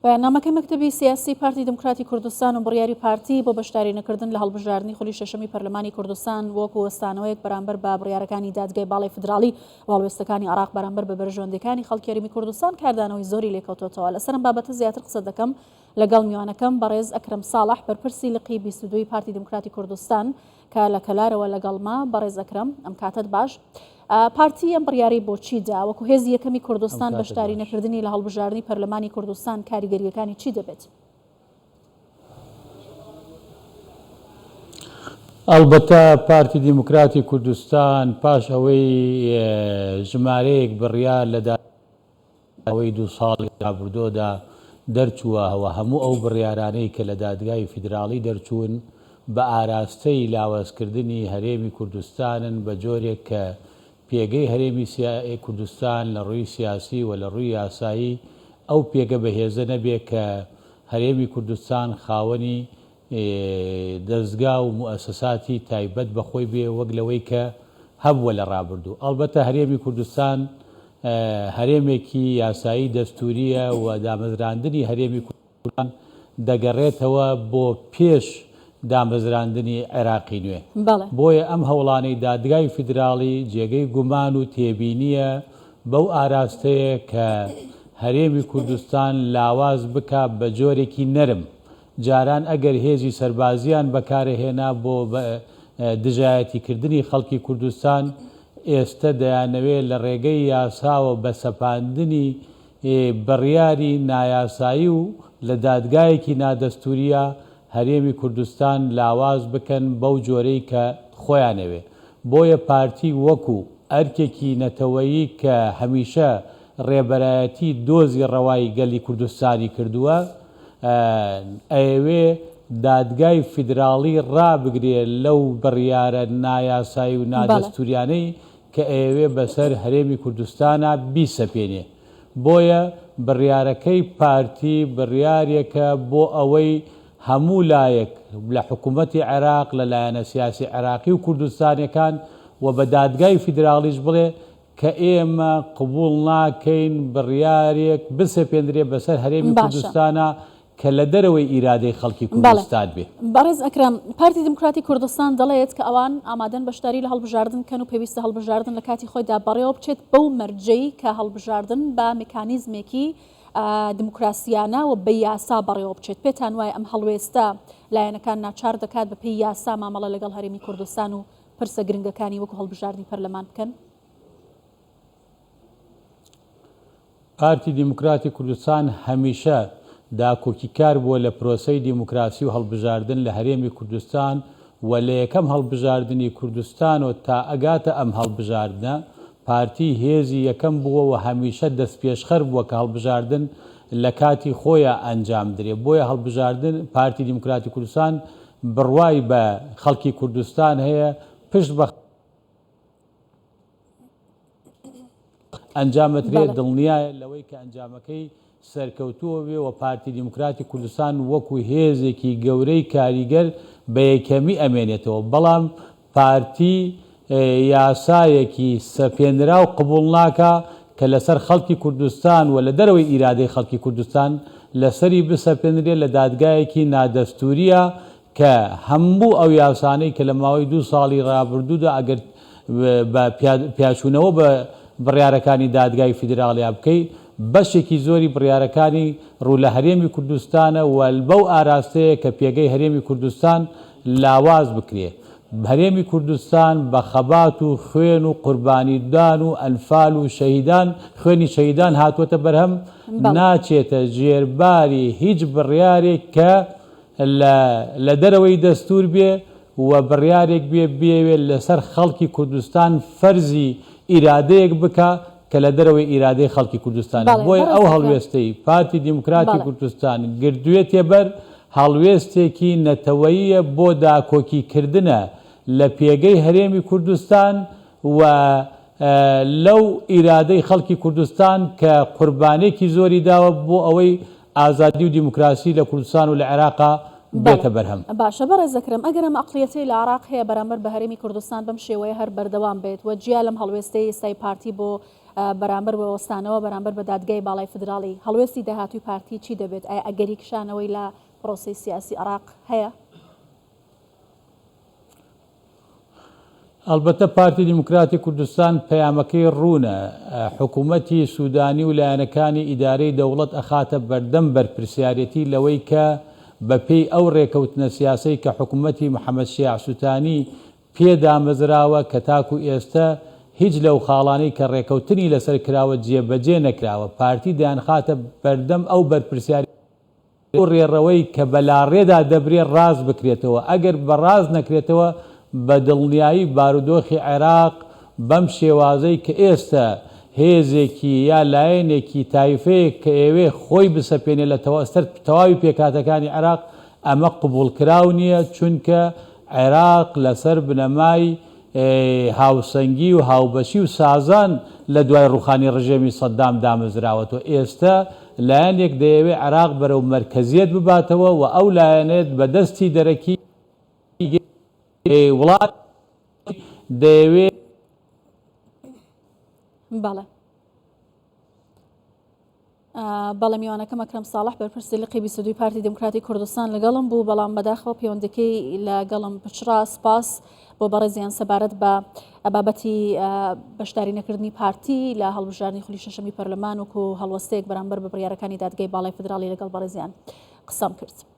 بەیاننامەکەی مەکتەبی سیاسی پارتی دموکراتی کوردستان و بڕیاری پارتی بۆ بەشدارینەکردن لە هەڵبژاردننی خۆلی شەشەمی پەرلەمانی کوردستان وەکو وەستانەوەیەک بەرامبەر بە بڕیارەکانی دادگای باڵای فدراڵی واڵوێستەکانی عراق بەرامبەر بە بەرژەوەندەکانی خەڵکی هەرێمی کوردستان کاردانەوەی زۆری لێکەوتۆتەوە. لەسەرم بابەتە زیاتر قسە دەکەم لەگەڵ میوانەکەم بەڕێز ئەکرەم ساڵح بەرپرسی لقی 22 پارتی دموکراتی کوردستان کە لە کەلارەوە لەگەڵما. بەڕێز ئەکرەم ئەم کاتت باش. پارتی ئەم بڕیارەی بۆچی دا وەکو هێزی یەکەمی کوردستان بەشدارینەکردنی لە هەڵبژاردننی پەرلەمانی کوردستان کاریگەریەکانی چی دەبێت؟ ئەلبەتە پارتی دیموکراتی کوردستان پاش ئەوەی ژمارەیەک بڕیار لە داوای 2 ساڵی ڕابردۆدا دەرچووەوە هەموو ئەو بڕیارانەی کە لە دادگای فیدراڵی دەرچوون بە ئاراستەی لاوازکردنی هەرێمی کوردستانن بە جۆرێک کە پێگەی هەرێمی کوردستان لە ڕووی سیاسی و لە ڕووی یاسایی ئەو پێگە بەهێزە نەبێت کە هەرێمی کوردستان خاوەنی دەستگا و موئەسەساتی تایبەت بەخۆی بێ وەک لەوەی کە هەبووە لە ڕابردوو. ئەلبەتە هەرێمی کوردستان هەرێمێکی یاسایی دەستوریە و دامەزراندنی هەرێمی کوردستان دەگەڕێتەوە بۆ پێش دامەزراندنی عێراقی نوێ. بۆیە ئەم هەوڵانەی دادگای فیدراڵی جێگەی گومان و تێبینیە بەو ئاراستەیە کە هەرێمی کوردستان لاواز بکە بە جۆرێکی نەرم. جاران ئەگەر هێزی سەربازیان بەکارهێنا بۆ دژایەتیکردنی خەڵکی کوردستان، ئێستا دەیانەوێت لە ڕێگەی یاساوە بە سەپاندنی بڕیاری نایاسایی و لە دادگایەکی نادەستوریە هەرێمی کوردستان لاواز بکەن بەو جۆرەی کە خۆیانەوێ. بۆیە پارتی وەکو ئەرکێکی نەتەوەیی کە هەمیشە ڕێبەرایەتی دۆزی ڕەوای گەلی کوردستانی کردووە، ئەوێ دادگای فیدراڵی ڕابگرێت لەو بڕیارە نایاسایی و نادەستوریانەی کە ئەوێ بەسەر هەرێمی کوردستانە بیسەپێنێ. بۆیە بڕیارەکەی پارتی بڕیارێکە بۆ ئەوەی هەموو لایەک لە حکوومەتی عێراق لەلایەنە سیاسی عێراقی و کوردستانیەکان و بە دادگای فیدراڵیش بڵێ کە ئێمە قبوڵ ناکەین بڕیارێک بسەپێنرێ بەسەر هەرێمی کوردستانە کە لە دەرەوەی ئیرادەی خەڵکی کوردستان بێ. بەڕێز ئەکرەم، پارتی دموکراتی کوردستان دەڵێت کە ئەوان ئامادەن بەشداری لە هەڵبژاردن کەن و پێویستە هەڵبژاردن لە کاتی خۆیدا بەڕێوە بچێت بەو مەرجەی کە هەڵبژاردن بە میکانیزمێکی دموکراسیانە و بە یاسا بەڕێوە بچێت. پێتان وایە ئەم هەڵوێستە لایەنەکان ناچار دەکات بە پێی یاسا مامەڵە لەگەڵ هەرێمی کوردستان و پرسە گرنگەکانی وەکو هەڵبژاردننی پەرلەمان بکەن؟ پارتی دیموکراتی کوردستان هەمیشە داکۆکیکار بووە لە پرۆسەی دیموکراسی و هەڵبژاردن لە هەرێمی کوردستان و لە یەکەم هەڵبژاردننی کوردستان و تا ئەگاتە ئەم هەڵبژاردنە پارتی هێزی یەکەم بووە و هەمیشە دەست پێشخەر بووە کە هەڵبژاردن لە کاتی خۆیان ئەنجام درێ. بۆیە هەڵبژاردن پارتی دیموکراتی کوردستان بڕوای بە خەڵکی کوردستان هەیە پشت بە ئەنجامەترێت دڵنیایە لەوەی کە ئەنجامەکەی سەرکەوتووە بێ و پارتی دیموکراتی کوردستان وەکو هێزێکی گەورەی کاریگەر بە یەکەمی ئەمێنێتەوە. بەڵام پارتی یاسایەکی سەپێنرا و قبوڵ ناکە کە لەسەر خەڵکی کوردستان و لە دەرەوەی ئیرادەی خەڵکی کوردستان لەسەری بسەپێنرێت لە دادگایەکی نادەستوریە کە هەموو ئەو یاسانەی کە لە ماوەی 2 ساڵی ڕابردوودا ئەگەر بە پیاشونەوە بە بڕیارەکانی دادگای فیدراڵیا بکەی، بەشێکی زۆری بڕیارەکانی ڕوو لە هەرێمی کوردستانە و بەو ئاراستەیە کە پێگەی هەرێمی کوردستان لاواز بکرێ. هەرێمی کوردستان بە خەبات و خوێن و قوربانیدان و ئەنفال و شەهیدان، خوێنی شەهیدان هاتووەتە بەرهەم، ناچێتە ژێرباری هیچ بڕیارێک کە لە دەرەوەی دەستور بێ و بڕیارێک بێوێت لەسەر خەڵکی کوردستان فەرزی ئیرادەیەک بکە کە لە دەرەوەی ئیرادەی خەڵکی کوردستان. بۆیە ئەو هەڵوێستەی پارتی دیموکراتی کوردستان گردوێتێ بەر هەڵوێستێکی نەتەوەییە بۆ داکۆکیکردنە لە پێگەی هەرێمی کوردستان و لەو ئیرادەی خەڵکی کوردستان کە قوربانێکی زۆری داوە بۆ ئەوەی ئازادی و دیموکراسی لە کوردستان و لە عێراقا بێتە بەرهەم. باشە بەڕێز ئەکرەم، ئەگەر ئەم ئەقڵیەتەی لە عێراق هەیە بەرامبەر بە هەرێمی کوردستان بەم شێوەیە هەر بەردەوام بێت و جیا لەم هەڵوێستەی ئێستای پارتی بۆ بەرامبەر بە وەستانەوە بەرامبەر بە دادگای باڵای فدراڵی هەڵوێستی داهاتوی پارتی چی دەبێت؟ ئایا ئەگەری کشانەوەی لە پرۆسی سیاسی عێراق هەیە؟ البته پارتی دیموکراتی کوردستان پەیامەکەی ڕوونە حکوومەتی سوودانی و لایەنەکانی ئیدارەی دەوڵەت ئەخاتە بەردەم بەرپرسیارەتی لەوەی کە بەپێی ئەو ڕێکەوتنە سیاسەی کە حکوومەتی محەممەد شیاع سوتانی پێدامەزراوە کە تاکو ئێستا هیچ لەو خاڵانەی کە ڕێکەوتنی لەسەر کراوە جێبەجێ نەکراوە پارتی دایانخاتە بەردەم ئەو بەرپرسیاری ڕێڕەوەی کە بەلاڕێدا دەبرێت ڕاست بکرێتەوە ئەگەر بە ڕاست نەکرێتەوە بە دڵنیایی بارودۆخی عێراق بەم شێوازەی کە ئێستا هێزێکی یا لایەنێکی تایفەیە کە ئێوێ خۆی بسەپێنێ لە تەواوی پێکاتەکانی عێراق ئەمە قبولکراو نییە چونکە عێراق لەسەر بنەمای هاوسەنگی و هاوبەشی و سازان لە دوای ڕوخانی ڕژێمی سەددام دامەزراوەتەوە ئێستا لایەنێک دەیەوێت عێراق بەرەو مەرکەزیەت بباتەوە و ئەو لایەنێت بە دەستی دەرەکی وڵات دەیەوێت بەڵێ میوانەکەم ئەکرەم ساڵح بەرپرسی لقی 22 پارتی دموکراتی کوردستان لەگەڵم بوو بەڵام بەداخەوە پەیوەندەکەی لەگەڵم پچرا سپاس بۆ بەڕێزیان سەبارەت بە بابەتی بەشداری نەکردنی پارتی لە هەڵبژاردننی خولی شەشەمی پەرلەمان وەکو هەڵوەستەیەک بەرامبەر بە بڕیارەکانی دادگای باڵای فدراڵی لەگەڵ بەڕێزیان قسەم کرد.